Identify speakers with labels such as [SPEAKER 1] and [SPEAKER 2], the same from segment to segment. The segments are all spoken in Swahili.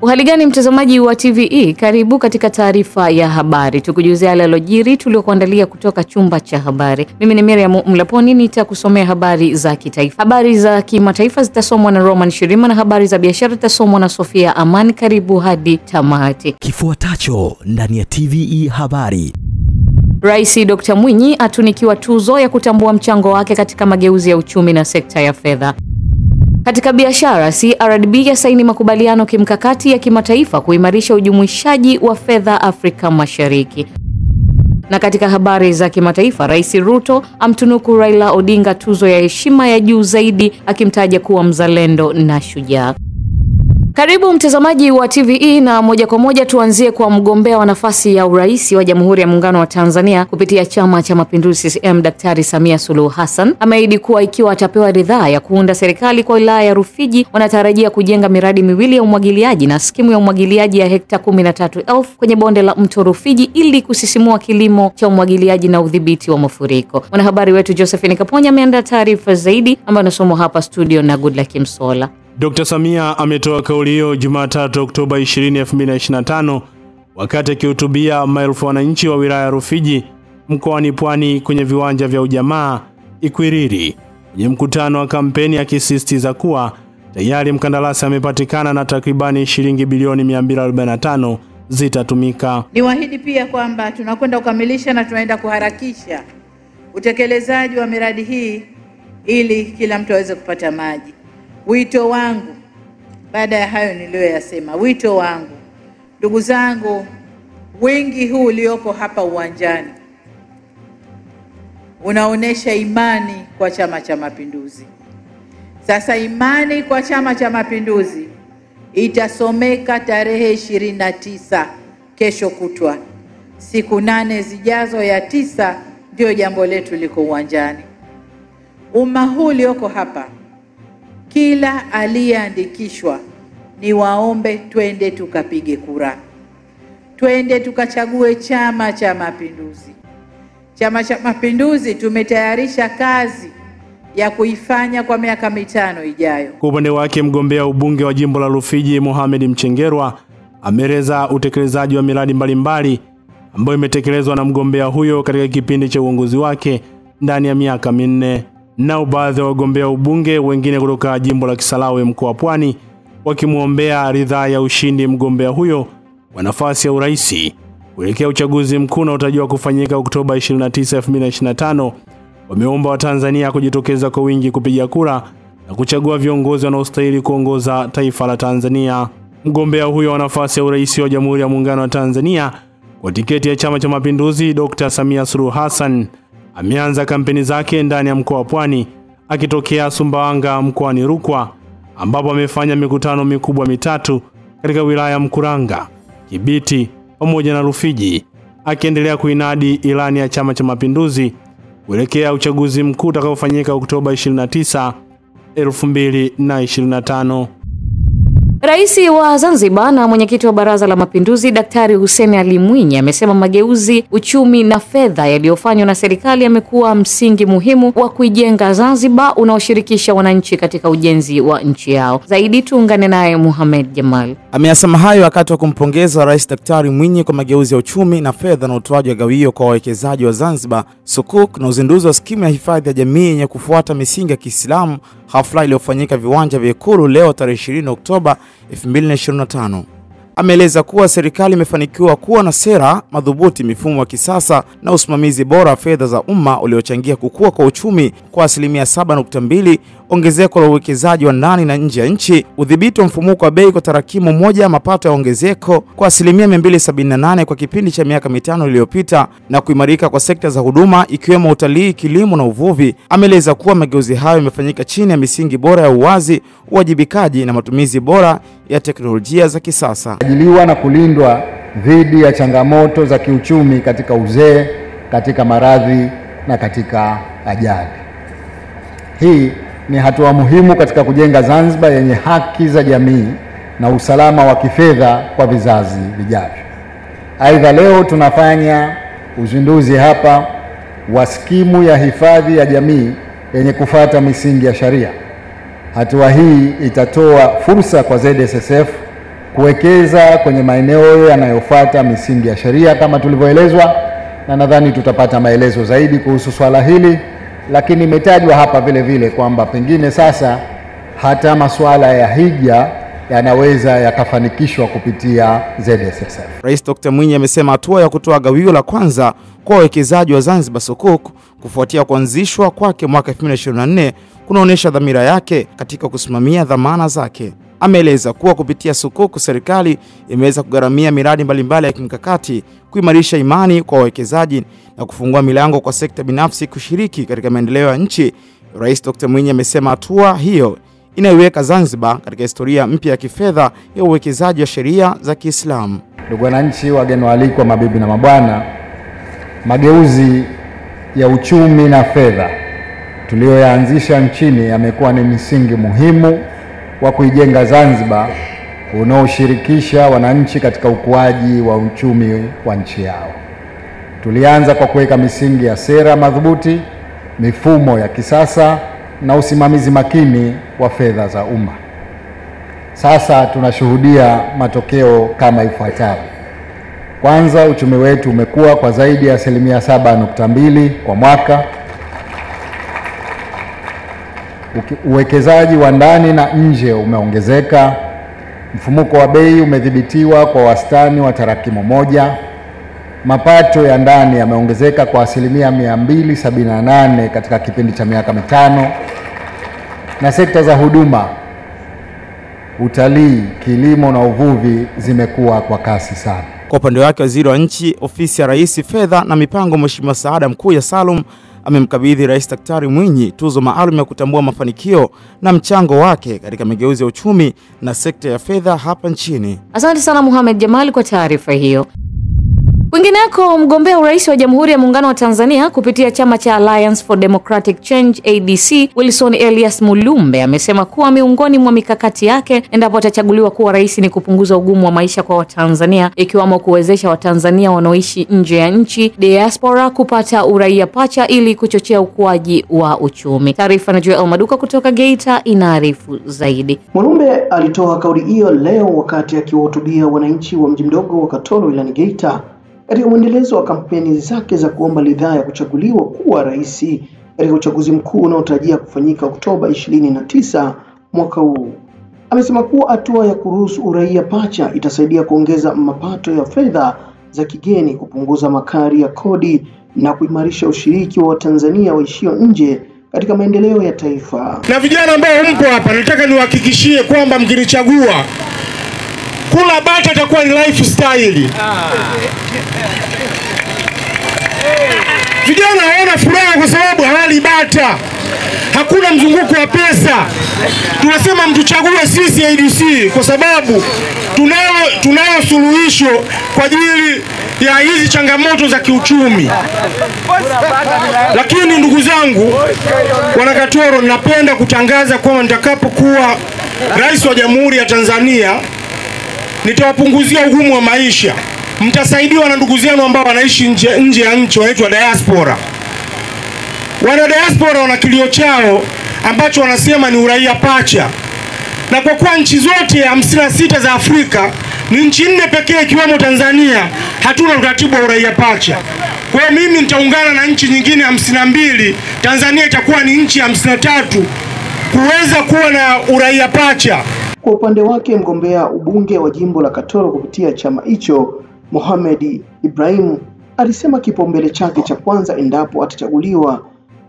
[SPEAKER 1] Uhali gani mtazamaji wa TVE, karibu katika taarifa ya habari. Tukujuzia yale yaliyojiri tuliokuandalia kutoka chumba cha habari. Mimi ni Miriam Mlaponi, nitakusomea habari za kitaifa. Habari za kimataifa zitasomwa na Roman Shirima na habari za biashara zitasomwa na Sofia Amani. Karibu hadi tamati.
[SPEAKER 2] Kifuatacho ndani ya TVE habari.
[SPEAKER 1] Rais Dr. Mwinyi atunikiwa tuzo ya kutambua mchango wake katika mageuzi ya uchumi na sekta ya fedha. Katika biashara, CRDB yasaini makubaliano kimkakati ya kimataifa kuimarisha ujumuishaji wa fedha Afrika Mashariki. Na katika habari za kimataifa, Rais Ruto amtunuku Raila Odinga tuzo ya heshima ya juu zaidi akimtaja kuwa mzalendo na shujaa. Karibu mtazamaji wa TVE na moja kwa moja tuanzie kwa mgombea wa nafasi ya urais wa Jamhuri ya Muungano wa Tanzania kupitia Chama cha Mapinduzi CCM, Daktari Samia Suluhu Hassan ameahidi kuwa ikiwa atapewa ridhaa ya kuunda serikali kwa wilaya ya Rufiji, wanatarajia kujenga miradi miwili ya umwagiliaji na skimu ya umwagiliaji ya hekta 13,000 kwenye bonde la mto Rufiji ili kusisimua kilimo cha umwagiliaji na udhibiti wa mafuriko. Mwanahabari wetu Josephine Kaponya ameandaa taarifa zaidi ambayo nasomwa hapa studio na Goodluck Msola.
[SPEAKER 3] Dr. Samia ametoa kauli hiyo Jumatatu Oktoba 20, 2025 wakati akihutubia maelfu wananchi wa wilaya ya Rufiji mkoani Pwani kwenye viwanja vya Ujamaa Ikwiriri kwenye mkutano wa kampeni, akisisitiza kuwa tayari mkandarasi amepatikana na takribani shilingi bilioni 245 zitatumika.
[SPEAKER 4] Niwaahidi pia kwamba tunakwenda kukamilisha na tunaenda kuharakisha utekelezaji wa miradi hii ili kila mtu aweze kupata maji. Wito wangu baada ya hayo niliyoyasema, wito wangu ndugu zangu, wengi huu ulioko hapa uwanjani unaonesha imani kwa Chama cha Mapinduzi. Sasa imani kwa Chama cha Mapinduzi itasomeka tarehe 29 kesho kutwa, siku 8 zijazo, ya 9 ndio jambo letu liko uwanjani. Umma huu ulioko hapa, kila aliyeandikishwa, ni waombe twende tukapige kura. Twende tukachague Chama cha Mapinduzi. Chama cha Mapinduzi tumetayarisha kazi ya kuifanya kwa miaka 5 ijayo.
[SPEAKER 3] Kwa upande wake, mgombea ubunge wa jimbo la Rufiji Mohamed Mchengerwa ameeleza utekelezaji wa miradi mbalimbali ambayo imetekelezwa na mgombea huyo katika kipindi cha uongozi wake ndani ya miaka 4. Nao baadhi ya wagombea ubunge wengine kutoka jimbo la Kisarawe mkoa wa Pwani wakimuombea ridhaa ya ushindi mgombea huyo wa nafasi ya urais kuelekea uchaguzi mkuu unaotarajiwa kufanyika Oktoba 29, 2025. Wameomba Watanzania kujitokeza kwa wingi kupiga kura na kuchagua viongozi wanaostahili kuongoza taifa la Tanzania. Mgombea huyo wa nafasi ya urais wa Jamhuri ya Muungano wa Tanzania kwa tiketi ya Chama cha Mapinduzi, Dr. Samia Suluhu Hassan ameanza kampeni zake ndani ya mkoa wa Pwani akitokea Sumbawanga mkoani Rukwa, ambapo amefanya mikutano mikubwa mitatu katika wilaya ya Mkuranga, Kibiti pamoja na Rufiji, akiendelea kuinadi ilani ya Chama cha Mapinduzi kuelekea uchaguzi mkuu utakaofanyika Oktoba 29, 2025.
[SPEAKER 1] Rais wa Zanzibar na mwenyekiti wa Baraza la Mapinduzi Daktari Hussein Ali Mwinyi amesema mageuzi uchumi na fedha yaliyofanywa na serikali yamekuwa msingi muhimu wa kuijenga Zanzibar unaoshirikisha wananchi katika ujenzi wa nchi yao. Zaidi tuungane naye Muhammad Jamal.
[SPEAKER 5] Ameyasema hayo wakati wa kumpongeza Rais Daktari Mwinyi kwa mageuzi ya uchumi na fedha na utoaji wa gawio kwa wawekezaji wa Zanzibar, sukuk na uzinduzi wa skimu ya hifadhi ya jamii yenye kufuata misingi ya Kiislamu, hafla iliyofanyika viwanja vya Ikulu leo tarehe 20 Oktoba 2025. Ameeleza kuwa serikali imefanikiwa kuwa na sera madhubuti, mifumo ya kisasa na usimamizi bora wa fedha za umma uliochangia kukua kwa uchumi kwa 7.2%, ongezeko la uwekezaji wa ndani na nje ya nchi, udhibiti wa mfumuko wa bei kwa tarakimu moja, mapato ya ongezeko kwa 278% kwa kipindi cha miaka 5 iliyopita, na kuimarika kwa sekta za huduma ikiwemo utalii, kilimo na uvuvi. Ameeleza kuwa mageuzi hayo yamefanyika chini ya misingi bora ya uwazi, uwajibikaji na matumizi bora ya teknolojia za kisasa.
[SPEAKER 6] Ajiliwa na kulindwa dhidi ya changamoto za kiuchumi katika uzee, katika maradhi na katika ajali. Hii ni hatua muhimu katika kujenga Zanzibar yenye haki za jamii na usalama wa kifedha kwa vizazi vijavyo. Aidha, leo tunafanya uzinduzi hapa wa skimu ya hifadhi ya jamii yenye kufuata misingi ya sharia. Hatua hii itatoa fursa kwa ZSSF kuwekeza kwenye maeneo yanayofuata misingi ya sheria kama tulivyoelezwa, na nadhani tutapata maelezo zaidi kuhusu swala hili. Lakini imetajwa hapa vile vile kwamba pengine sasa hata masuala ya hija yanaweza yakafanikishwa kupitia ZSSF.
[SPEAKER 5] Rais Dr. Mwinyi amesema hatua ya kutoa gawio la kwanza kwa wawekezaji wa Zanzibar Sukuk kufuatia kuanzishwa kwake mwaka 2024 kunaonyesha dhamira yake katika kusimamia dhamana zake. Ameeleza kuwa kupitia Sukuk serikali imeweza kugharamia miradi mbalimbali ya kimkakati, kuimarisha imani kwa wawekezaji na kufungua milango kwa sekta binafsi kushiriki katika maendeleo ya nchi. Rais Dr. Mwinyi amesema hatua hiyo inaiweka Zanzibar katika historia mpya ya kifedha ya uwekezaji wa sheria za Kiislamu.
[SPEAKER 6] Ndugu wananchi, wageni waalikwa, mabibi na mabwana, mageuzi ya uchumi na fedha tuliyoyaanzisha nchini yamekuwa ni msingi muhimu wa kuijenga Zanzibar unaoshirikisha wananchi katika ukuaji wa uchumi wa nchi yao. Tulianza kwa kuweka misingi ya sera madhubuti, mifumo ya kisasa na usimamizi makini wa fedha za umma. Sasa tunashuhudia matokeo kama ifuatavyo. Kwanza, uchumi wetu umekuwa kwa zaidi ya 7.2% kwa mwaka. Uwekezaji wa ndani na nje umeongezeka. Mfumuko wa bei umedhibitiwa kwa wastani wa tarakimu moja. Mapato ya ndani yameongezeka kwa 278% katika kipindi cha miaka mitano. Na sekta za huduma, utalii, kilimo na uvuvi zimekuwa kwa kasi sana.
[SPEAKER 5] Kwa upande wake, waziri wa nchi ofisi ya Rais Fedha na Mipango Mheshimiwa Saada Mkuya Salum amemkabidhi Rais Daktari Mwinyi tuzo maalum ya kutambua mafanikio na mchango wake katika mageuzi ya uchumi na sekta ya fedha hapa nchini.
[SPEAKER 1] Asante sana Mohamed Jamal kwa taarifa hiyo. Kwingineko, mgombea urais wa Jamhuri ya Muungano wa Tanzania kupitia chama cha Alliance for Democratic Change ADC, Wilson Elias Mulumbe amesema kuwa miongoni mwa mikakati yake endapo atachaguliwa kuwa rais ni kupunguza ugumu wa maisha kwa Watanzania, ikiwamo kuwezesha Watanzania wanaoishi nje ya nchi diaspora kupata uraia pacha ili kuchochea ukuaji wa uchumi. Taarifa na Joel Maduka kutoka Geita inaarifu zaidi.
[SPEAKER 7] Mulumbe alitoa kauli hiyo leo wakati akiwahutubia wananchi wa mji mdogo wa Katoro wilayani Geita katika mwendelezo wa kampeni zake za kuomba ridhaa ya kuchaguliwa kuwa rais katika uchaguzi mkuu unaotarajia kufanyika Oktoba 29 mwaka huu. Amesema kuwa hatua ya kuruhusu uraia pacha itasaidia kuongeza mapato ya fedha za kigeni, kupunguza makali ya kodi na kuimarisha ushiriki wa Watanzania waishio nje katika maendeleo ya taifa.
[SPEAKER 8] Na vijana ambao mpo hapa, nataka niwahakikishie kwamba mkinichagua, kula bata itakuwa ni lifestyle. Vijana hawana furaha kwa sababu hawali bata. Hakuna mzunguko wa pesa. Tunasema mtuchague sisi ADC kwa sababu tunao suluhisho kwa ajili ya hizi changamoto za kiuchumi. Lakini ndugu zangu wana Katoro, napenda kutangaza kwamba nitakapokuwa rais wa Jamhuri ya Tanzania nitawapunguzia ugumu wa maisha. Mtasaidiwa na ndugu zenu ambao wanaishi nje ya nchi, wanaitwa diaspora. Wana diaspora wana kilio chao ambacho wanasema ni uraia pacha. Na kwa kuwa nchi zote 56 za Afrika ni nchi 4 pekee ikiwemo Tanzania hatuna utaratibu wa uraia pacha. Kwa hiyo mimi nitaungana na nchi nyingine 52, Tanzania itakuwa ni nchi 53 kuweza kuwa na uraia pacha.
[SPEAKER 7] Kwa upande wake, mgombea ubunge wa jimbo la Katoro kupitia chama hicho, Mohamed Ibrahim, alisema kipaumbele chake cha kwanza endapo atachaguliwa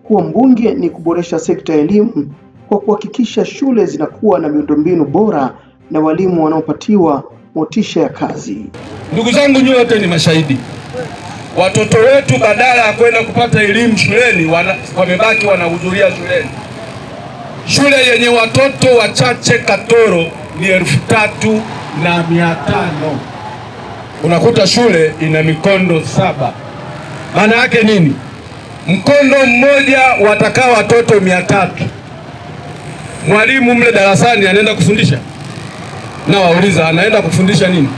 [SPEAKER 7] kuwa mbunge ni kuboresha sekta ya elimu kwa kuhakikisha shule zinakuwa na miundombinu bora na walimu wanaopatiwa motisha ya kazi.
[SPEAKER 9] Ndugu zangu, nyote ni mashahidi. Watoto wetu badala ya kwenda kupata elimu shuleni wamebaki wanahudhuria shuleni. Shule yenye watoto wachache Katoro ni 3,500. Unakuta shule ina mikondo 7. Maana yake nini? Mkondo mmoja watakaa watoto 300. Mwalimu mle darasani anaenda kufundisha? Na wauliza anaenda kufundisha nini?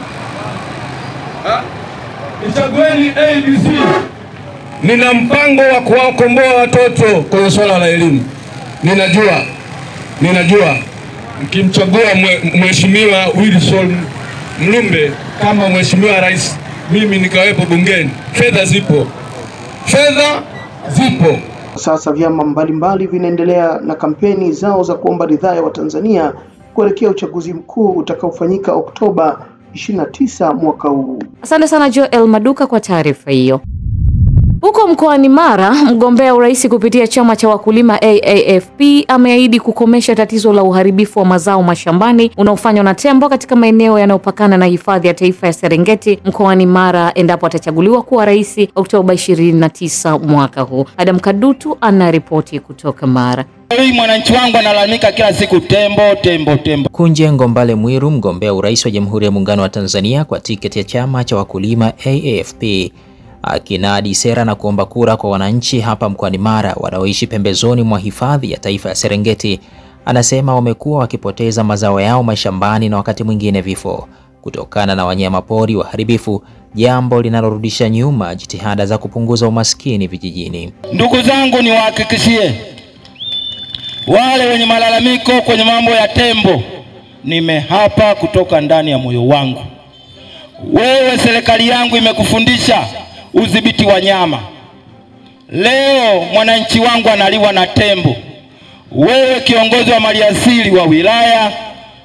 [SPEAKER 9] Nichagueni ABC. Nina mpango wa kuwakomboa watoto kwenye swala la elimu. Ninajua mkimchagua Mheshimiwa Wilson Mlumbe kama Mheshimiwa Rais, mimi nikawepo bungeni. Fedha zipo.
[SPEAKER 7] Sasa vyama mbalimbali vinaendelea na kampeni zao za kuomba ridhaa ya Watanzania kuelekea uchaguzi mkuu utakaofanyika Oktoba 29 mwaka huu.
[SPEAKER 1] Asante sana Joel Maduka kwa taarifa hiyo. Huko mkoani Mara, mgombea urais kupitia chama cha wakulima AAFP ameahidi kukomesha tatizo la uharibifu wa mazao mashambani unaofanywa na tembo katika maeneo yanayopakana na hifadhi ya taifa ya Serengeti mkoani Mara endapo atachaguliwa kuwa rais Oktoba 29 mwaka huu. Adam Kadutu anaripoti kutoka Mara.
[SPEAKER 10] Mwananchi wangu analalamika kila siku tembo.
[SPEAKER 11] Kunje Ngombale Mwiru, mgombea urais wa Jamhuri ya Muungano wa Tanzania kwa tiketi ya chama cha wakulima AAFP, akinadi sera na kuomba kura kwa wananchi hapa mkoani Mara wanaoishi pembezoni mwa hifadhi ya taifa ya Serengeti. Anasema wamekuwa wakipoteza mazao yao mashambani na wakati mwingine vifo kutokana na wanyama pori waharibifu, jambo linalorudisha nyuma jitihada za kupunguza umaskini vijijini.
[SPEAKER 10] Ndugu zangu, niwahakikishie wale wenye malalamiko kwenye mambo ya tembo, nimehapa kutoka ndani ya moyo wangu. Wewe serikali yangu imekufundisha udhibiti wa nyama. Leo mwananchi wangu analiwa na tembo. Wewe kiongozi wa maliasili wa wilaya,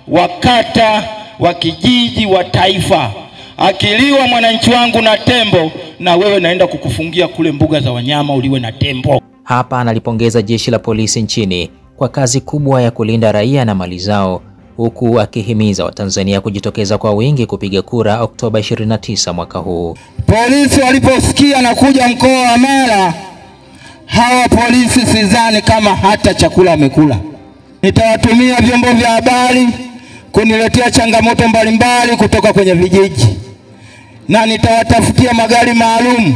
[SPEAKER 10] wa kata, wa kijiji, wa taifa, akiliwa mwananchi wangu na tembo, na wewe naenda kukufungia kule mbuga za wanyama uliwe na tembo.
[SPEAKER 11] Hapa analipongeza jeshi la polisi nchini kwa kazi kubwa ya kulinda raia na mali zao, huku akihimiza Watanzania kujitokeza kwa wingi kupiga kura Oktoba 29 mwaka huu.
[SPEAKER 10] Polisi waliposikia na kuja mkoa wa Mara, hawa polisi sidhani kama hata chakula wamekula. Nitawatumia vyombo vya habari kuniletea changamoto mbalimbali kutoka kwenye vijiji, na nitawatafutia magari maalum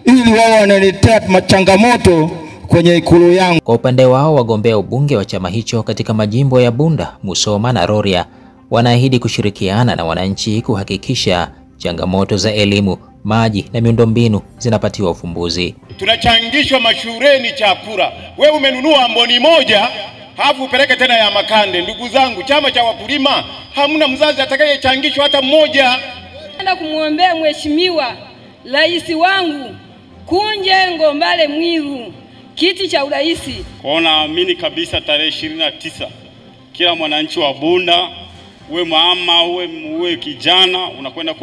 [SPEAKER 10] ili wao wanaletea changamoto kwenye ikulu yangu.
[SPEAKER 11] Kwa upande wao, wagombea ubunge wa chama hicho katika majimbo ya Bunda, Musoma na Rorya wanaahidi kushirikiana na wananchi kuhakikisha changamoto za elimu, maji na miundombinu zinapatiwa ufumbuzi.
[SPEAKER 8] Tunachangishwa mashuleni chakula. Wewe umenunua amboni moja, hafu upeleke tena ya makande. Ndugu zangu, chama cha wakulima hamna mzazi atakayechangishwa hata mmoja.
[SPEAKER 12] Nataka kumuombea Mheshimiwa Rais wangu Kunje Ngombale Mwiru kiti cha urais.
[SPEAKER 13] Naamini kabisa tarehe 29 kila mwananchi wa Bunda, uwe mama, uwe kijana, unakwenda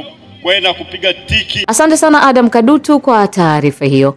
[SPEAKER 13] kupiga tiki.
[SPEAKER 1] Asante sana Adam Kadutu kwa taarifa hiyo.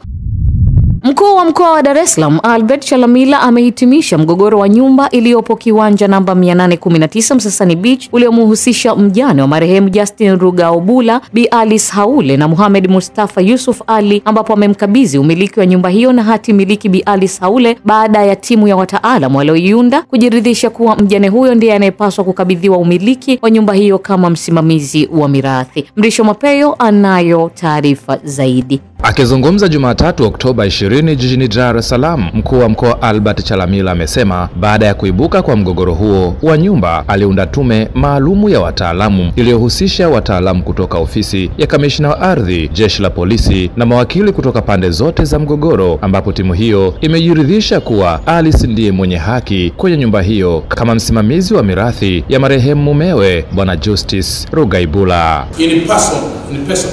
[SPEAKER 1] Mkuu wa mkoa wa Dar es Salaam Albert Chalamila amehitimisha mgogoro wa nyumba iliyopo kiwanja namba 819 Msasani Beach uliomhusisha mjane wa marehemu Justin Rugaobula, Bi Alice Haule na Muhammad Mustafa Yusuf Ali, ambapo amemkabidhi umiliki wa nyumba hiyo na hati miliki Bi Alice Haule baada ya timu ya wataalamu walioiunda kujiridhisha kuwa mjane huyo ndiye anayepaswa kukabidhiwa umiliki wa nyumba hiyo kama msimamizi wa mirathi. Mrisho Mapeyo anayo taarifa zaidi.
[SPEAKER 14] Akizungumza Jumatatu Oktoba 20 jijini Dar es Salaam, mkuu wa mkoa Albert Chalamila amesema baada ya kuibuka kwa mgogoro huo wa nyumba aliunda tume maalumu ya wataalamu iliyohusisha wataalamu kutoka ofisi ya kamishna wa ardhi, jeshi la polisi na mawakili kutoka pande zote za mgogoro, ambapo timu hiyo imejiridhisha kuwa Alice ndiye mwenye haki kwenye nyumba hiyo kama msimamizi wa mirathi ya marehemu mumewe Bwana Justice Rugaibula.
[SPEAKER 15] In person.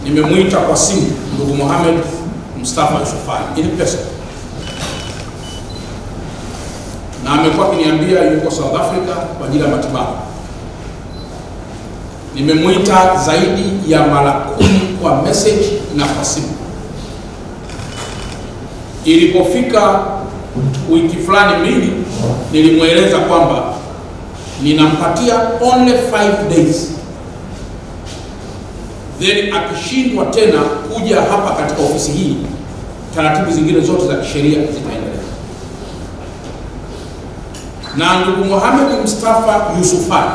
[SPEAKER 15] Nimemuita kwa simu ndugu Muhammad Mustafa Yusuf Ali in person, na amekuwa akiniambia yuko South Africa kwa ajili ya matibabu. Nimemuita zaidi ya mara 10 kwa message na kwa simu. Ilipofika wiki fulani mbili, nilimweleza kwamba ninampatia only 5 days. Then akishindwa tena kuja hapa katika ofisi hii, taratibu zingine zote za kisheria zitaendelea. Na ndugu Muhammad Mustafa Yusuf Ali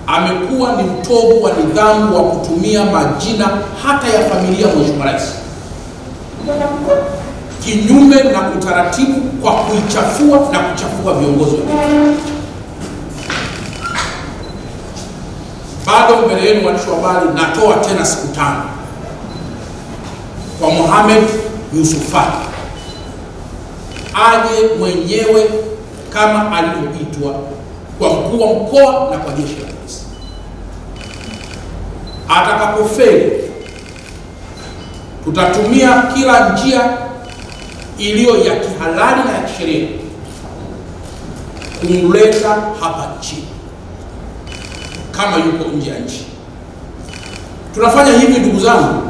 [SPEAKER 15] amekuwa ni mtovu wa nidhamu wa kutumia majina hata ya familia Mheshimiwa Rais kinyume na utaratibu kwa kuichafua na kuchafua viongozi wengine. Bado mbele yenu waandishi wa habari, natoa tena siku 5 kwa Muhammad Yusuf Ali aje mwenyewe kama alivyoitwa kwa mkuu wa mkoa na kwa jeshi la polisi. Atakapofeli, tutatumia kila njia iliyo ya kihalali na ya kisheria kumleta hapa nchini kama yuko nje ya nchi. Tunafanya hivi ndugu zangu,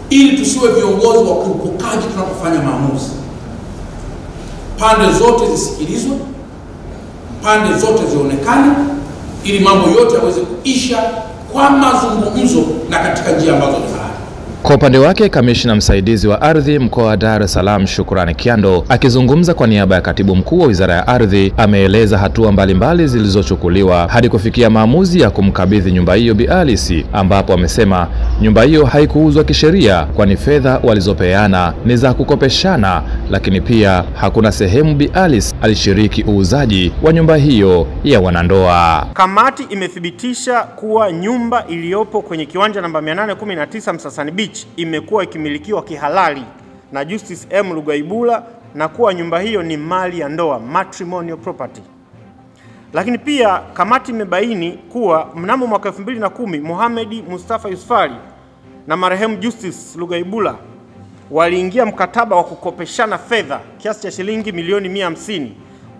[SPEAKER 15] ili tusiwe viongozi wa kurupukaji tunapofanya maamuzi. Pande zote zisikilizwe, pande zote zionekane, ili mambo yote yaweze kuisha kwa mazungumzo na katika njia ambazo ni halali.
[SPEAKER 14] Kwa upande wake, kamishna msaidizi wa ardhi mkoa wa Dar es Salaam Shukrani Kiando, akizungumza kwa niaba ya katibu mkuu wa Wizara ya Ardhi, ameeleza hatua mbalimbali zilizochukuliwa hadi kufikia maamuzi ya kumkabidhi nyumba hiyo Bi Alice, ambapo amesema nyumba hiyo haikuuzwa kisheria, kwani fedha walizopeana ni za kukopeshana, lakini pia hakuna sehemu Bi Alice alishiriki uuzaji wa nyumba hiyo ya wanandoa.
[SPEAKER 16] Kamati imethibitisha kuwa nyumba iliyopo kwenye kiwanja namba 819 Msasani Beach imekuwa ikimilikiwa kihalali na Justice M. Lugaibula na kuwa nyumba hiyo ni mali ya ndoa, matrimonial property. Lakini pia kamati imebaini kuwa mnamo mwaka 2010 Mohamed Mustafa Yusufali na marehemu Justice Lugaibula waliingia mkataba wa kukopeshana fedha kiasi cha shilingi milioni 150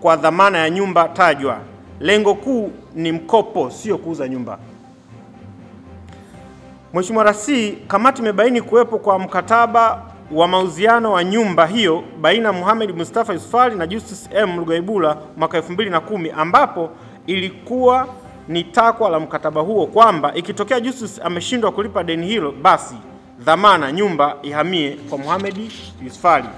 [SPEAKER 16] kwa dhamana ya nyumba tajwa. Lengo kuu ni mkopo, sio kuuza nyumba. Mheshimiwa Rasi, kamati imebaini kuwepo kwa mkataba wa mauziano wa nyumba hiyo baina Mohamed Mustafa Yusufali na Justice M. Lugaibula mwaka 2010, ambapo ilikuwa ni takwa la mkataba huo kwamba ikitokea Justice ameshindwa kulipa deni hilo, basi dhamana nyumba ihamie kwa Mohamed Yusufali.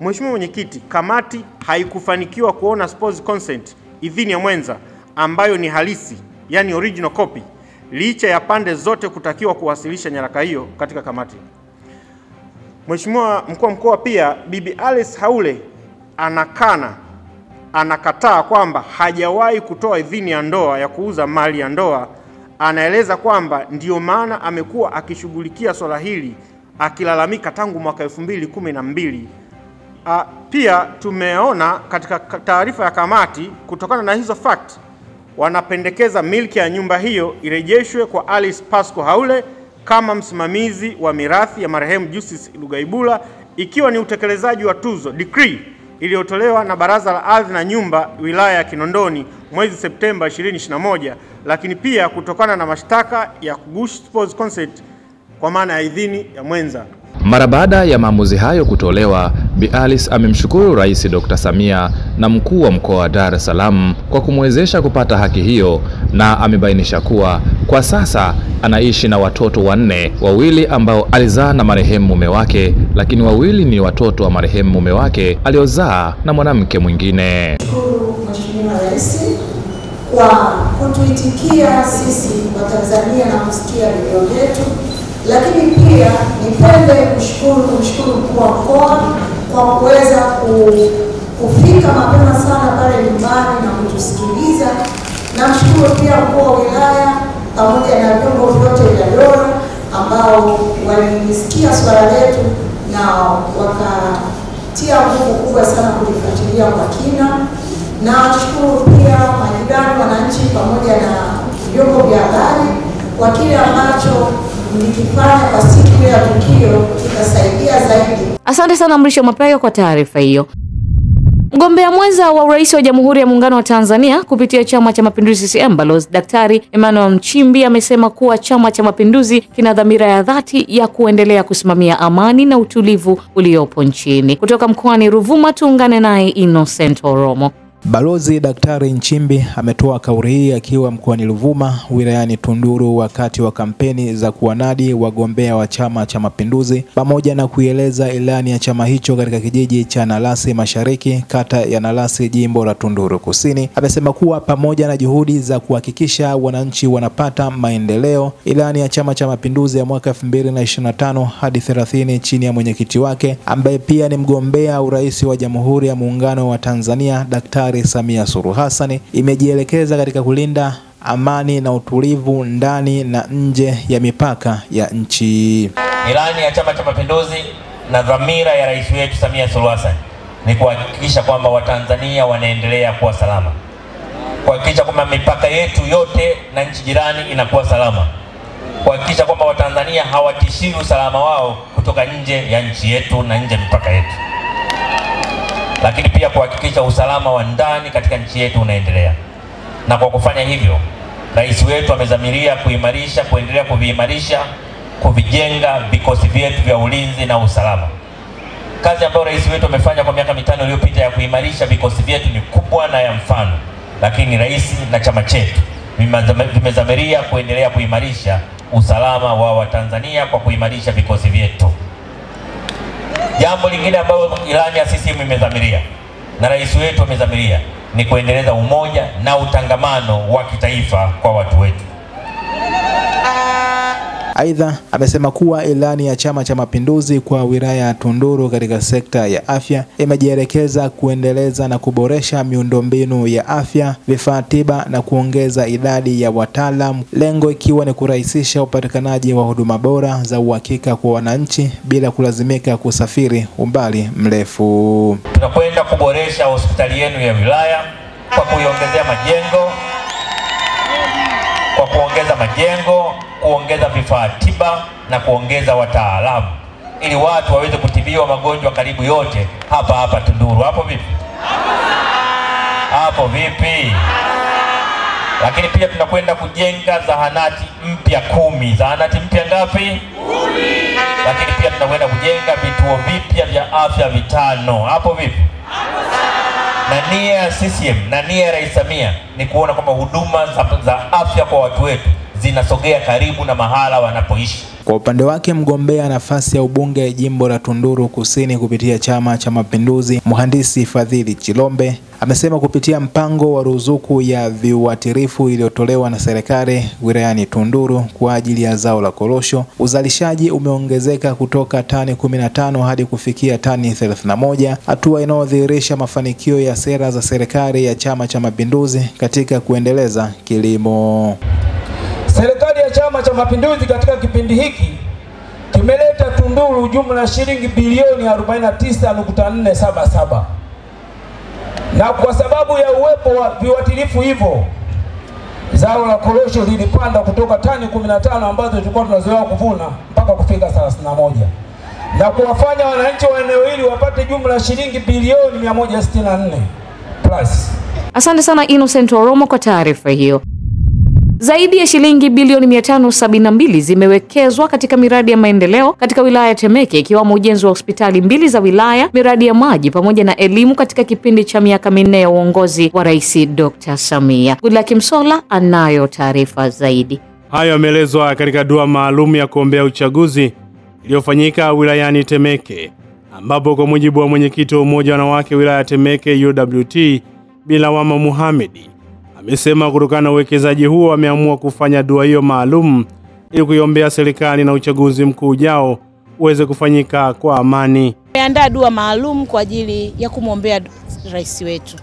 [SPEAKER 16] Mheshimiwa Mwenyekiti, kamati haikufanikiwa kuona spouse consent, idhini ya mwenza ambayo ni halisi, yani original copy, licha ya pande zote kutakiwa kuwasilisha nyaraka hiyo katika kamati. Mheshimiwa mkuu wa mkoa, pia Bibi Alice Haule anakataa kwamba hajawahi kutoa idhini ya ndoa ya kuuza mali ya ndoa. Anaeleza kwamba ndio maana amekuwa akishughulikia swala hili akilalamika tangu mwaka 2012. Pia tumeona katika taarifa ya kamati, kutokana na hizo fact, wanapendekeza milki ya nyumba hiyo irejeshwe kwa Alice Pasco Haule kama msimamizi wa mirathi ya marehemu Justice Lugaibula, ikiwa ni utekelezaji wa tuzo decree iliyotolewa na Baraza la Ardhi na Nyumba wilaya ya Kinondoni mwezi Septemba 2021, lakini pia kutokana na mashtaka ya kugushi spouse consent kwa maana ya idhini ya mwenza.
[SPEAKER 14] Mara baada ya maamuzi hayo kutolewa, Bi Alice amemshukuru Rais Dr. Samia na mkuu wa mkoa wa Dar es Salaam kwa kumwezesha kupata haki hiyo, na amebainisha kuwa kwa sasa anaishi na watoto 4, wawili ambao alizaa na marehemu mume wake, lakini wawili ni watoto wa marehemu mume wake aliozaa na mwanamke mwingine.
[SPEAKER 17] Shukuru Mheshimiwa Rais kwa kutuitikia sisi wa Tanzania na kusikia vilio vyetu. Lakini pia nipende kumshukuru mkuu wa mkoa kwa kuweza kufika mapema sana pale nyumbani na kutusikiliza. Namshukuru pia mkuu wa wilaya pamoja na vyombo vyote vya dola ambao walisikia swala letu na wakatia nguvu kubwa sana kulifuatilia kwa kina. Na nashukuru pia majirani, wananchi pamoja na vyombo vya habari kwa kile ambacho mlikifanya kwa siku ya tukio, kitasaidia zaidi.
[SPEAKER 1] Asante sana Mrisho Mapeyo kwa taarifa hiyo. Mgombea mwenza wa urais wa Jamhuri ya Muungano wa Tanzania kupitia Chama cha Mapinduzi CCM Balozi Daktari Emmanuel Nchimbi amesema kuwa Chama cha Mapinduzi kina dhamira ya dhati ya kuendelea kusimamia amani na utulivu uliopo nchini. Kutoka mkoani Ruvuma tuungane naye Innocent Oromo.
[SPEAKER 18] Balozi Daktari Nchimbi ametoa kauli hii akiwa mkoani Ruvuma wilayani Tunduru wakati wa kampeni za kuwanadi wagombea wa Chama cha Mapinduzi pamoja na kuieleza ilani ya chama hicho katika kijiji cha Nalasi Mashariki, kata ya Nalasi, jimbo la Tunduru Kusini. Amesema kuwa pamoja na juhudi za kuhakikisha wananchi wanapata maendeleo, ilani ya Chama cha Mapinduzi ya mwaka 2025 hadi 30 chini ya mwenyekiti wake ambaye pia ni mgombea urais wa Jamhuri ya Muungano wa Tanzania Daktari Samia Suluhu Hassan imejielekeza katika kulinda amani na utulivu ndani na nje ya mipaka ya nchi.
[SPEAKER 19] Ilani ya Chama cha Mapinduzi na dhamira ya rais wetu Samia Suluhu Hassan ni kuhakikisha kwamba Watanzania wanaendelea kuwa salama. kuhakikisha kwamba mipaka yetu yote na nchi jirani inakuwa salama, kuhakikisha kwamba Watanzania hawatishiwi usalama wao kutoka nje ya nchi yetu na nje ya mipaka yetu, lakini pia kuhakikisha usalama wa ndani katika nchi yetu unaendelea. Na kwa kufanya hivyo, rais wetu amedhamiria kuendelea kuviimarisha, kuvijenga vikosi vyetu vya ulinzi na usalama. Kazi ambayo rais wetu amefanya kwa miaka 5 iliyopita ya kuimarisha vikosi vyetu ni kubwa na ya mfano, lakini rais na chama chetu vimedhamiria kuendelea kuimarisha usalama wa Watanzania kwa kuimarisha vikosi vyetu. Jambo lingine ambalo ilani ya CCM imedhamiria na rais wetu amedhamiria ni kuendeleza umoja na utangamano wa kitaifa kwa watu wetu.
[SPEAKER 18] Aidha, amesema kuwa ilani ya Chama cha Mapinduzi kwa wilaya ya Tunduru katika sekta ya afya imejielekeza kuendeleza na kuboresha miundombinu ya afya, vifaa tiba na kuongeza idadi ya wataalamu, lengo ikiwa ni kurahisisha upatikanaji wa huduma bora za uhakika kwa wananchi bila kulazimika kusafiri umbali mrefu.
[SPEAKER 19] Tunakwenda kuboresha hospitali yenu ya wilaya kwa kuiongezea majengo, kuongeza vifaa tiba na kuongeza wataalamu ili watu waweze kutibiwa magonjwa karibu yote hapa Tunduru. Hapo vipi? Lakini pia tunakwenda kujenga zahanati mpya 10. Zahanati mpya ngapi? 10. Lakini pia tunakwenda kujenga vituo vipya vya afya 5. Hapo vipi? Na nia ya CCM na nia ya Rais Samia ni kuona kwamba huduma za afya kwa watu wetu zinasogea karibu na mahala wanapoishi.
[SPEAKER 18] Kwa upande wake, mgombea nafasi ya ubunge jimbo la Tunduru Kusini kupitia Chama cha Mapinduzi, Mhandisi Fadhili Chilombe, amesema kupitia mpango wa ruzuku ya viuatilifu iliyotolewa na serikali wilayani Tunduru kwa ajili ya zao la korosho, uzalishaji umeongezeka kutoka tani 15 hadi kufikia tani 31, hatua inayodhihirisha mafanikio ya sera za serikali ya Chama cha Mapinduzi katika kuendeleza kilimo.
[SPEAKER 20] Serikali ya Chama cha Mapinduzi katika kipindi hiki kimeleta Tunduru jumla shilingi bilioni 49.477. Na kwa sababu ya uwepo wa viuatilifu hivyo, zao la korosho lilipanda kutoka tani 15 ambazo tulikuwa tunazoea kuvuna mpaka kufika 31. Na kuwafanya wananchi wa eneo hili wapate jumla shilingi bilioni 164 plus.
[SPEAKER 1] Asante sana Innocent Oromo kwa taarifa hiyo. Zaidi ya shilingi bilioni 572 zimewekezwa katika miradi ya maendeleo katika wilaya ya Temeke, ikiwemo ujenzi wa hospitali 2 za wilaya, miradi ya maji pamoja na elimu katika kipindi cha miaka 4 ya uongozi wa Rais Dr. Samia. Goodluck Msola anayo taarifa zaidi.
[SPEAKER 3] Hayo yameelezwa katika dua maalum ya kuombea uchaguzi iliyofanyika wilayani Temeke, ambapo kwa mujibu wa mwenyekiti wa Umoja wa Wanawake wilaya ya Temeke UWT Bilawama Muhamedi, amesema kutokana na uwekezaji huo ameamua kufanya dua hiyo maalum ili kuiombea serikali na uchaguzi mkuu ujao uweze kufanyika kwa amani.
[SPEAKER 21] Tumeandaa dua maalum kwa ajili ya kumwombea rais wetu.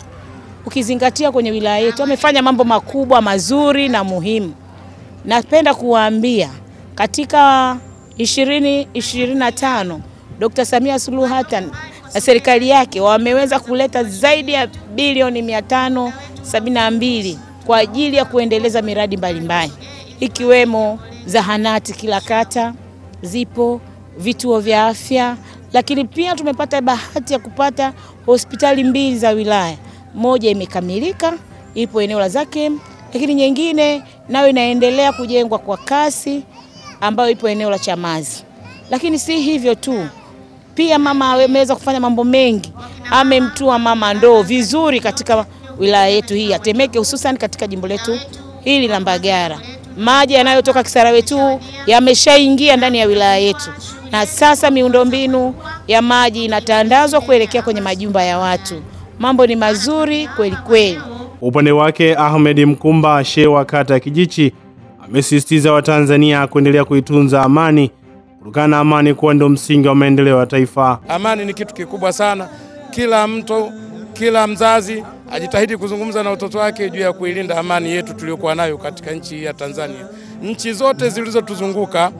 [SPEAKER 21] Ukizingatia kwenye wilaya yetu amefanya mambo makubwa, mazuri na muhimu. Napenda kuwaambia katika 2025 Dr. Samia Suluhu Hassan na serikali yake wameweza kuleta zaidi ya bilioni 572 kwa ajili ya kuendeleza miradi mbalimbali, ikiwemo zahanati kila kata zipo, vituo vya afya, lakini pia tumepata bahati ya kupata hospitali 2 za wilaya. Moja imekamilika, ipo eneo la Zakem, lakini nyingine nayo inaendelea kujengwa kwa kasi ambayo ipo eneo la Chamazi. Lakini si hivyo tu, pia mama ameweza kufanya mambo mengi. Amemtua mama ndoo vizuri katika wilaya yetu hii ya Temeke, hususan katika jimbo letu hili la Mbagara. Maji yanayotoka Kisarawe tu yameshaingia ndani ya wilaya yetu, na sasa miundombinu ya maji inatandazwa kuelekea kwenye majumba ya watu. Mambo ni mazuri kweli kweli.
[SPEAKER 3] Upande wake Ahmed Mkumba, shehe wa kata ya Kijichi, amesisitiza Watanzania kuendelea kuitunza amani, kutokana na amani kuwa ndio msingi wa maendeleo ya taifa.
[SPEAKER 22] Amani ni kitu kikubwa sana. Kila mtu, kila mzazi ajitahidi kuzungumza na watoto wake juu ya kuilinda amani yetu tuliyokuwa nayo katika nchi ya Tanzania. Nchi zote zilizotuzunguka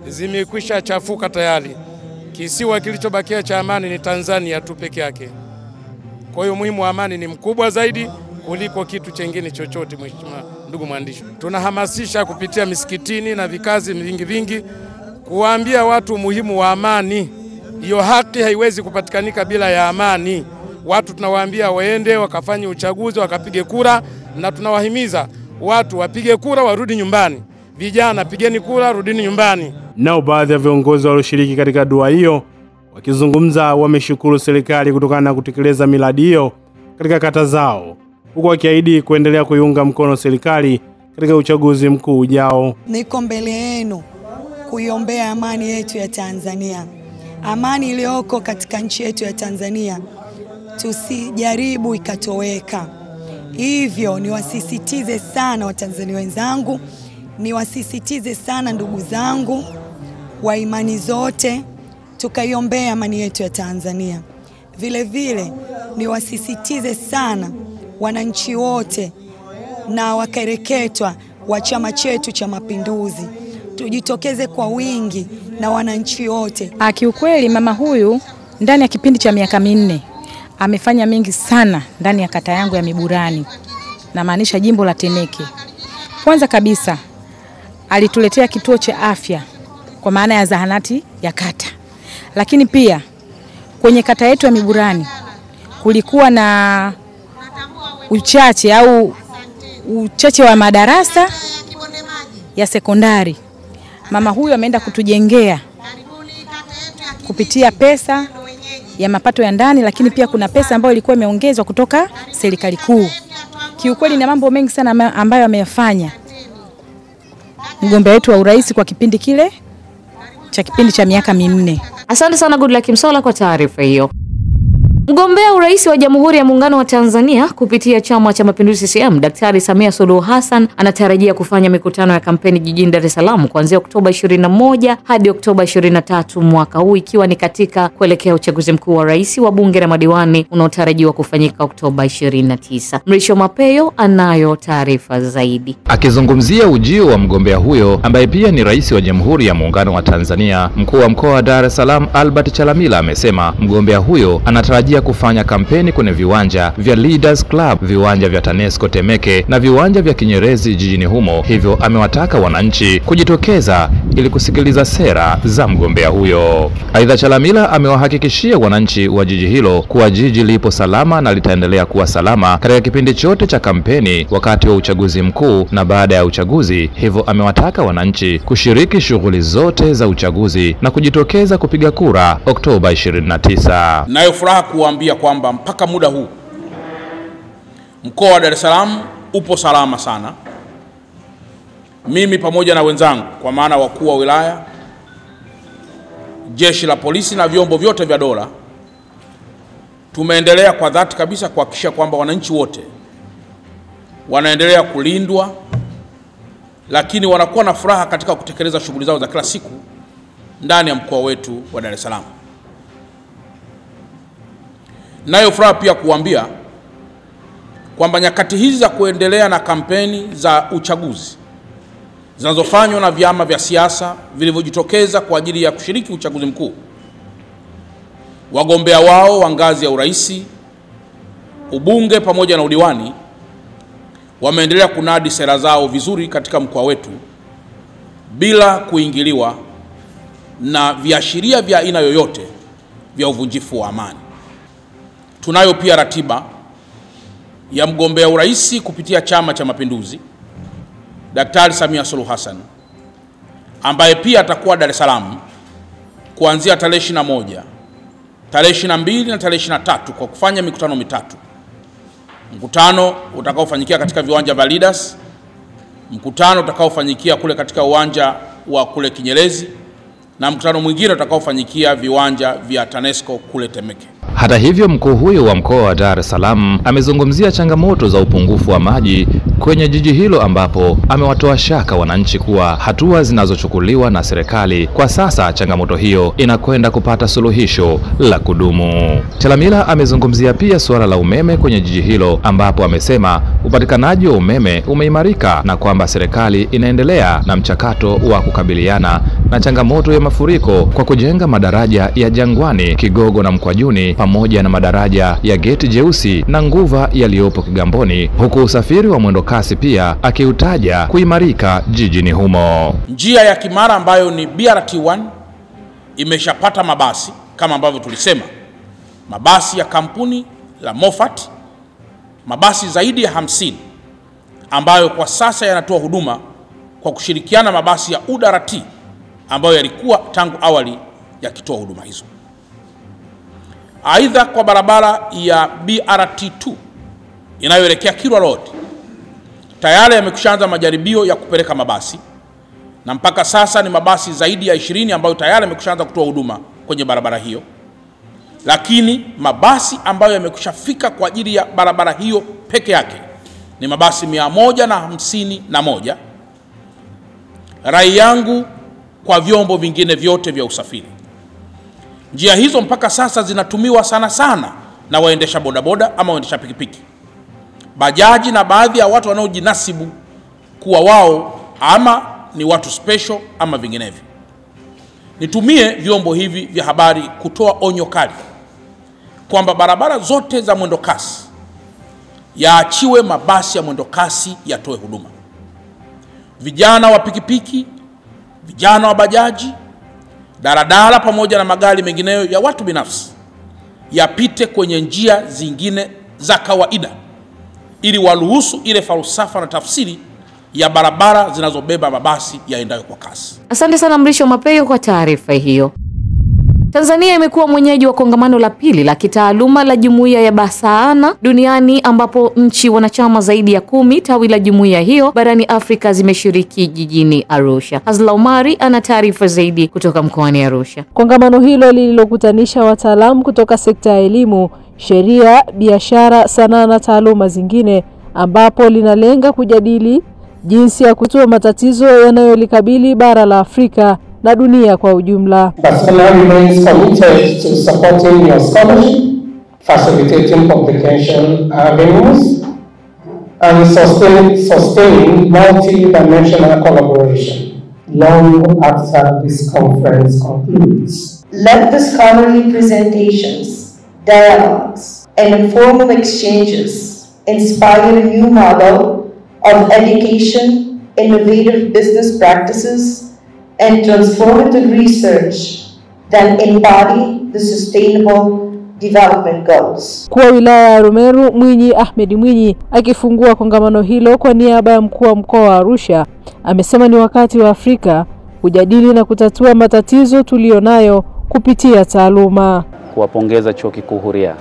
[SPEAKER 22] zimekwisha chafuka tayari. Kisiwa kilichobakia cha amani ni Tanzania tu peke yake. Kwa hiyo muhimu wa amani ni mkubwa zaidi, kuliko kitu chengine chochote. Mheshimiwa ndugu mwandishi, tunahamasisha kupitia misikitini na vikazi vingi kuwaambia watu umuhimu wa amani. Hiyo haki haiwezi kupatikanika bila ya amani. Watu tunawaambia waende wakafanye uchaguzi, wakapige kura, na tunawahimiza watu wapige kura warudi nyumbani. Vijana, pigeni kura, rudini nyumbani.
[SPEAKER 3] Nao baadhi ya viongozi walioshiriki katika dua hiyo wakizungumza wameshukuru serikali kutokana na kutekeleza miradi hiyo katika kata zao, huku wakiahidi kuendelea kuiunga mkono serikali katika uchaguzi mkuu ujao.
[SPEAKER 2] Niko mbele yenu kuiombea amani yetu ya Tanzania. Amani iliyoko katika nchi yetu ya Tanzania tusijaribu ikatoweka. Hivyo niwasisitize sana Watanzania wenzangu, niwasisitize sana ndugu zangu wa imani zote, tukaiombea amani yetu ya Tanzania. Vile vile niwasisitize sana wananchi wote na wakereketwa wa chama chetu cha Mapinduzi, tujitokeze kwa wingi na wananchi wote.
[SPEAKER 4] Kiukweli mama huyu ndani ya kipindi cha miaka 4 amefanya mengi sana ndani ya kata yangu ya Miburani, na maanisha jimbo la Temeke. Kwanza kabisa alituletea kituo cha afya kwa maana ya zahanati ya kata. Lakini pia kwenye kata yetu ya Miburani kulikuwa na uchache wa madarasa ya sekondari. Mama huyu ameenda kutujengea kupitia pesa ya mapato ya ndani, lakini pia kuna pesa ambayo ilikuwa imeongezwa kutoka serikali kuu. Kiukweli na mambo mengi sana ambayo ameyafanya mgombea wetu wa urais kwa kipindi kile cha miaka 4.
[SPEAKER 1] Asante sana Goodluck Msolla kwa taarifa hiyo. Mgombea urais wa Jamhuri ya Muungano wa Tanzania kupitia Chama cha Mapinduzi CCM, Daktari Samia Suluhu Hassan anatarajia kufanya mikutano ya kampeni jijini Dar es Salaam kuanzia Oktoba 21 hadi Oktoba 23 mwaka huu, ikiwa ni katika kuelekea uchaguzi mkuu wa rais, wa bunge na madiwani unaotarajiwa kufanyika Oktoba 29. Mrisho Mapeyo anayo taarifa zaidi.
[SPEAKER 14] Akizungumzia ujio wa mgombea huyo ambaye pia ni rais wa Jamhuri ya Muungano wa Tanzania, mkuu wa mkoa wa Dar es Salaam Albert Chalamila amesema mgombea huyo anatarajia kufanya kampeni kwenye viwanja vya Leaders Club, viwanja vya Tanesco Temeke na viwanja vya Kinyerezi jijini humo. Hivyo amewataka wananchi kujitokeza ili kusikiliza sera za mgombea huyo. Aidha, Chalamila amewahakikishia wananchi wa jiji hilo kuwa jiji lipo salama na litaendelea kuwa salama katika kipindi chote cha kampeni, wakati wa uchaguzi mkuu na baada ya uchaguzi. Hivyo amewataka wananchi kushiriki shughuli zote za uchaguzi na kujitokeza kupiga kura Oktoba 29.
[SPEAKER 15] Nayo furaha kuambia kwamba mpaka muda huu mkoa wa Dar es Salaam upo salama sana. Mimi pamoja na wenzangu, kwa maana wakuu wa wilaya, jeshi la polisi na vyombo vyote vya dola, tumeendelea kwa dhati kabisa kuhakikisha kwamba wananchi wote wanaendelea kulindwa, lakini wanakuwa na furaha katika kutekeleza shughuli zao za kila siku ndani ya mkoa wetu wa Dar es Salaam. Nayo furaha pia kuambia kwamba nyakati hizi za kuendelea na kampeni za uchaguzi zinazofanywa na vyama vya siasa vilivyojitokeza kwa ajili ya kushiriki uchaguzi mkuu, wagombea wao wa ngazi ya urais, ubunge pamoja na udiwani wameendelea kunadi sera zao vizuri katika mkoa wetu bila kuingiliwa na viashiria vya aina yoyote vya uvunjifu wa amani. Tunayo pia ratiba ya mgombea urais kupitia Chama cha Mapinduzi, Daktari Samia Suluhu Hassan, ambaye pia atakuwa Dar es Salaam kuanzia tarehe 21, tarehe 22 na tarehe 23 kwa kufanya mikutano mitatu. Mkutano utakaofanyikia katika viwanja vya Leaders, mkutano utakaofanyikia kule katika uwanja wa kule Kinyerezi, na mkutano mwingine utakaofanyikia viwanja vya Tanesco kule Temeke.
[SPEAKER 14] Hata hivyo, mkuu huyo wa mkoa wa Dar es Salaam amezungumzia changamoto za upungufu wa maji kwenye jiji hilo, ambapo amewatoa shaka wananchi kuwa hatua zinazochukuliwa na serikali kwa sasa changamoto hiyo inakwenda kupata suluhisho la kudumu. Chalamila amezungumzia pia suala la umeme kwenye jiji hilo, ambapo amesema upatikanaji wa umeme umeimarika na kwamba serikali inaendelea na mchakato wa kukabiliana na changamoto ya mafuriko kwa kujenga madaraja ya Jangwani, Kigogo na Mkwajuni Kigamboni pamoja na madaraja ya Geti Jeusi na Nguva yaliyopo Kigamboni, huku usafiri wa mwendo kasi pia akiutaja kuimarika jijini humo.
[SPEAKER 15] Njia ya Kimara ambayo ni BRT1 imeshapata mabasi kama ambavyo tulisema, mabasi ya kampuni la Moffat, mabasi zaidi ya 50 ambayo kwa sasa yanatoa huduma kwa kushirikiana mabasi ya UDART ambayo yalikuwa tangu awali yakitoa huduma hizo. Aidha, kwa barabara ya BRT2 inayoelekea Kilwa Road tayari yamekushaanza majaribio ya kupeleka mabasi, na mpaka sasa ni mabasi zaidi ya 20 ambayo tayari yamekushaanza kutoa huduma kwenye barabara hiyo. Lakini mabasi ambayo yamekushafika kwa ajili ya barabara hiyo peke yake ni mabasi 151. Rai yangu kwa vyombo vingine vyote vya usafiri, njia hizo mpaka sasa zinatumiwa sana na waendesha bodaboda ama waendesha pikipiki, bajaji na baadhi ya watu wanaojinasibu kuwa wao ama ni watu special ama vinginevyo. Nitumie vyombo hivi vya habari kutoa onyo kali kwamba barabara zote za mwendo kasi yaachiwe mabasi ya mwendo kasi yatoe huduma. Vijana wa pikipiki, vijana wa bajaji, daladala pamoja na magari mengineyo ya watu binafsi yapite kwenye njia zingine za kawaida ili waruhusu ile falsafa na tafsiri ya barabara zinazobeba mabasi yaendayo kwa kasi.
[SPEAKER 1] Asante sana Mrisho Mapeyo kwa taarifa hiyo. Tanzania imekuwa mwenyeji wa kongamano la pili la kitaaluma la Jumuiya ya Basaana duniani ambapo nchi wanachama zaidi ya 10 tawi la jumuiya hiyo barani Afrika zimeshiriki jijini Arusha. Hazla Umari ana taarifa zaidi kutoka mkoani Arusha.
[SPEAKER 5] Kongamano hilo lililokutanisha wataalamu kutoka sekta ya elimu, sheria, biashara, sanaa na taaluma zingine, ambapo linalenga kujadili jinsi ya kutoa matatizo yanayolikabili bara la Afrika na dunia kwa ujumla.
[SPEAKER 6] Basaana remains committed to supporting your scholarship, facilitating publication avenues, and sustaining multi-dimensional collaboration long after this conference concludes.
[SPEAKER 23] Let the scholarly presentations, dialogues, and informal exchanges inspire a new model of education, innovative business practices, and transformative research that embody the sustainable development goals.
[SPEAKER 5] Kwa wilaya ya Rumeru, Mwinyi Ahmed Mwinyi akifungua kongamano hilo kwa niaba ya mkuu wa mkoa wa Arusha, amesema ni wakati wa Afrika kujadili na kutatua matatizo tulionayo kupitia taaluma.
[SPEAKER 24] Kuwapongeza Chuo Kikuu Huria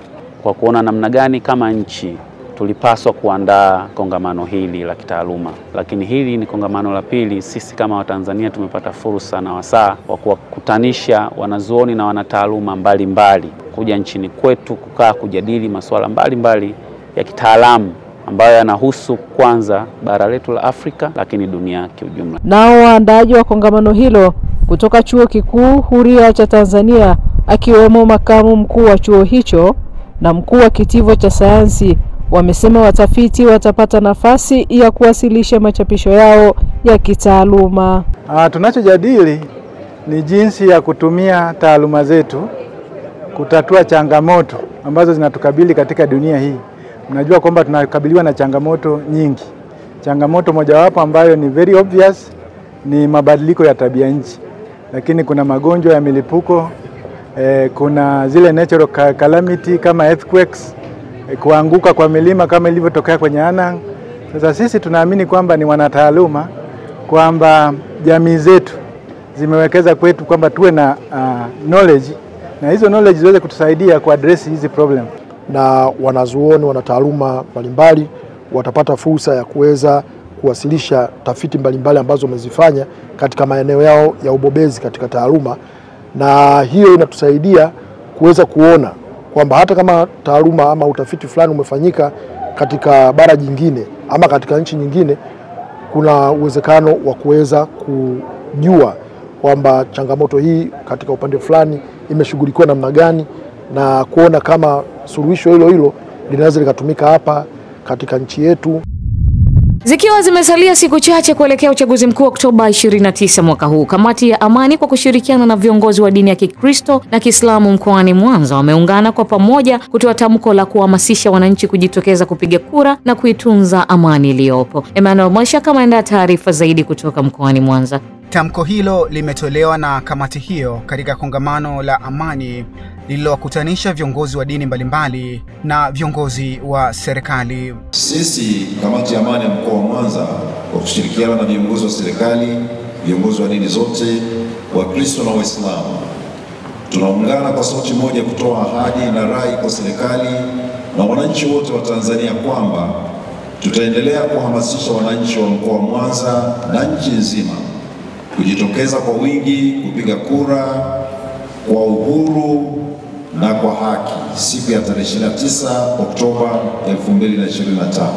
[SPEAKER 24] kwa kuona namna gani kama nchi tulipaswa kuandaa kongamano hili la kitaaluma. Lakini hili ni kongamano la pili. Sisi kama Watanzania tumepata fursa na wasaa wa kuwakutanisha wanazuoni na wanataaluma mbalimbali kuja nchini kwetu kukaa kujadili masuala mbalimbali ya kitaalamu ambayo yanahusu kwanza bara letu la Afrika lakini dunia kiujumla.
[SPEAKER 5] Nao waandaaji wa kongamano hilo kutoka Chuo Kikuu Huria cha Tanzania, akiwemo makamu mkuu wa chuo hicho na mkuu wa kitivo cha sayansi, wamesema watafiti watapata nafasi ya kuwasilisha machapisho yao ya kitaaluma.
[SPEAKER 25] Tunachojadili ni jinsi ya kutumia taaluma zetu kutatua changamoto ambazo zinatukabili katika dunia hii. Mnajua kwamba tunakabiliwa na changamoto nyingi. Changamoto mojawapo ambayo ni very obvious ni mabadiliko ya tabia nchi. Lakini kuna magonjwa ya milipuko, kuna zile natural calamity kama earthquakes, kuanguka kwa milima kama ilivyotokea kwenye Anang. Sasa sisi tunaamini kwamba ni wanataaluma, kwamba jamii zetu zimewekeza kwetu kwamba tuwe na knowledge, na hizo knowledge ziweze kutusaidia kuaddress hizi problem.
[SPEAKER 26] Na wanazuoni, wanataaluma mbalimbali watapata fursa ya kuweza kuwasilisha tafiti mbalimbali ambazo wamezifanya katika maeneo yao ya ubobezi katika taaluma, na hiyo inatusaidia kuweza kuona kwamba hata kama taaluma ama utafiti fulani umefanyika katika bara jingine ama katika nchi nyingine, kuna uwezekano wa kuweza kujua kwamba changamoto hii katika upande fulani imeshughulikiwa namna gani, na kuona kama suluhisho hilo linaweza likatumika hapa katika nchi yetu.
[SPEAKER 1] Zikiwa zimesalia siku chache kuelekea uchaguzi mkuu Oktoba 29 mwaka huu, kamati ya amani kwa kushirikiana na viongozi wa dini ya Kikristo na Kiislamu mkoani Mwanza wameungana kwa pamoja kutoa tamko la kuhamasisha wananchi kujitokeza kupiga kura na kuitunza amani iliyopo. Emmanuel Mwasha kama taarifa zaidi kutoka mkoani Mwanza.
[SPEAKER 7] Tamko hilo limetolewa na kamati hiyo katika kongamano la amani lililowakutanisha viongozi wa dini mbalimbali na viongozi wa serikali.
[SPEAKER 8] Sisi kamati ya amani ya mkoa wa Mwanza kwa kushirikiana na viongozi wa serikali, viongozi wa dini zote, Wakristo na Waislamu, tunaungana kwa sauti moja kutoa ahadi na rai kwa serikali na wananchi wote wa Tanzania kwamba tutaendelea kuhamasisha wananchi wa mkoa wa Mwanza na nchi nzima kujitokeza kwa wingi kupiga kura kwa uhuru na kwa haki siku ya tarehe 29 Oktoba 2025.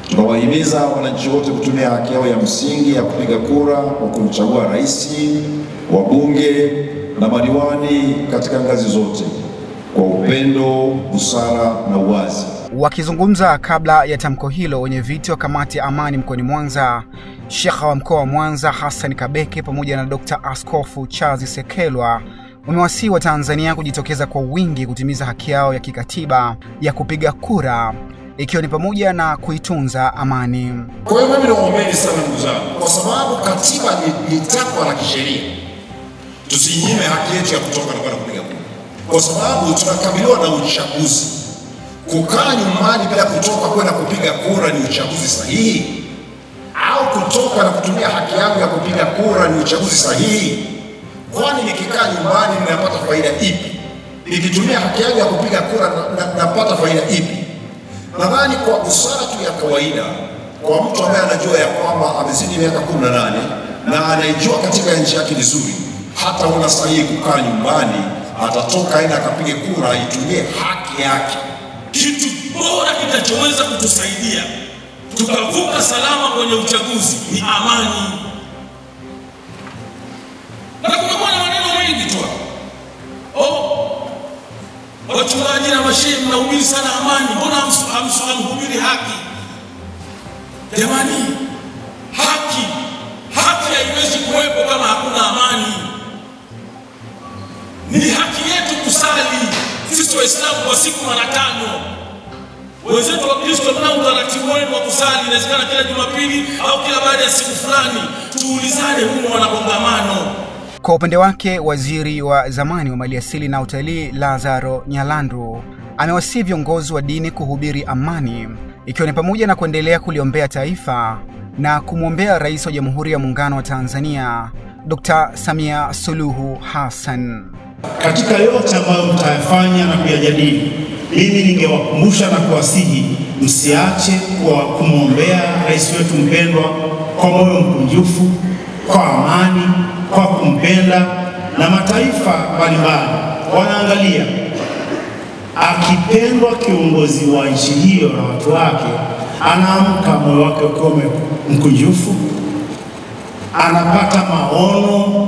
[SPEAKER 8] Tunawahimiza wananchi wote kutumia haki yao ya msingi ya kupiga kura kwa kumchagua rais, wabunge na madiwani katika ngazi zote kwa upendo, busara na uwazi.
[SPEAKER 7] Wakizungumza kabla ya tamko hilo, wenye viti wa kamati ya amani mkoani Mwanza, Sheikh wa mkoa wa Mwanza Hassan Kabeke pamoja na Dr. Askofu Charles Sekelwa wamewasihi wa Tanzania kujitokeza kwa wingi kutimiza haki yao ya kikatiba ya kupiga kura, ikiwa ni pamoja na kuitunza amani.
[SPEAKER 9] Kwa hiyo mimi naomba sana ndugu zangu, kwa sababu katiba ni takwa la kisheria, tusinyime haki yetu ya kutoka na kwenda kupiga kura, kwa sababu tunakabiliwa na uchaguzi. Kukaa nyumbani bila kutoka kwenda kupiga kura ni uchaguzi sahihi? Au kutoka na kutumia haki yangu ya kupiga kura ni uchaguzi sahihi? Kwani nikikaa nyumbani ninapata faida ipi? Nikitumia haki yangu ya kupiga kura napata faida ipi? Nadhani kwa busara tu ya kawaida, kwa mtu ambaye anajua ya kwamba amezidi miaka 18 na anaijua katika nchi yake vizuri, hata unastahili kukaa nyumbani, atatoka aenda akapige kura, aitumie haki yake.
[SPEAKER 10] Kitu bora kinachoweza kutusaidia tukavuka salama kwenye uchaguzi ni amani. Na kuna maneno mengi tu. Wachungaji na mashehe mnahubiri sana amani, mbona hamhubiri haki? Jamani, haki haiwezi kuwepo kama hakuna amani. Ni haki yetu kusali sisi Waislamu kwa siku 5. Wenzetu wa Kristo mnao utaratibu wenu wa kusali, inawezekana kila Jumapili au kila baada ya siku fulani. Tuulizane humo wana kongamano.
[SPEAKER 7] Kwa upande wake, waziri wa zamani wa maliasili na utalii Lazaro Nyalandu amewasihi viongozi wa dini kuhubiri amani, ikiwa ni pamoja na kuendelea kuliombea taifa na kumwombea Rais wa Jamhuri ya Muungano wa Tanzania Dr. Samia Suluhu Hassan.
[SPEAKER 11] Katika yote ambayo mtayafanya na kuyajadili, mimi ningewakumbusha na kuwasihi msiache kwa kumwombea rais wetu mpendwa kwa moyo mkunjufu, kwa amani, kwa kumpenda, na mataifa mbalimbali wanaangalia akipendwa kiongozi wa nchi hiyo na watu wake, anaamka moyo wake ukiwa mkunjufu, anapata maono,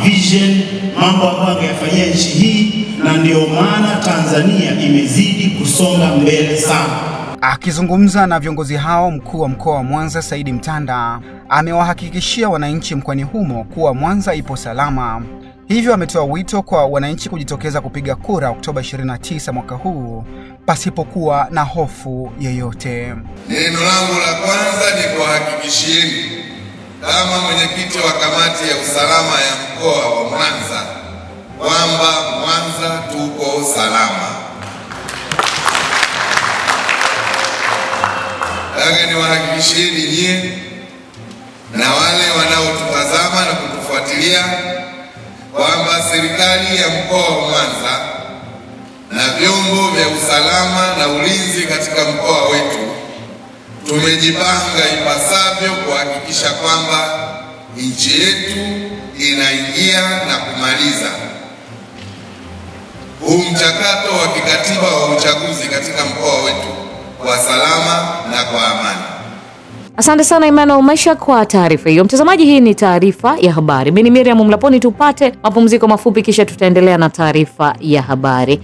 [SPEAKER 11] vision, mambo ambayo angeyafanyia nchi hii, na ndio maana Tanzania imezidi kusonga mbele sana.
[SPEAKER 7] Akizungumza na viongozi hao, mkuu wa mkoa wa Mwanza Saidi Mtanda amewahakikishia wananchi mkoani humo kuwa Mwanza ipo salama. Hivyo ametoa wito kwa wananchi kujitokeza kupiga kura Oktoba 29 mwaka huu pasipokuwa na hofu yoyote.
[SPEAKER 12] Neno langu la kwanza ni kuhakikishieni kama mwenyekiti wa kamati ya usalama ya mkoa wa Mwanza kwamba Mwanza tuko salama. Nataka niwahakikishieni nyie na wale wanaotutazama na kutufuatilia kwamba serikali ya mkoa wa Mwanza na vyombo vya usalama na ulinzi katika mkoa wetu tumejipanga ipasavyo kuhakikisha kwamba nchi yetu inaingia na kumaliza huu mchakato wa kikatiba wa uchaguzi katika mkoa wetu kwa salama na kwa amani.
[SPEAKER 1] Asante sana Emmanuel Mwasha kwa taarifa hiyo. Mtazamaji, hii ni taarifa ya habari. Mimi ni Miriam Mlaponi, tupate mapumziko mafupi kisha tutaendelea na taarifa ya habari.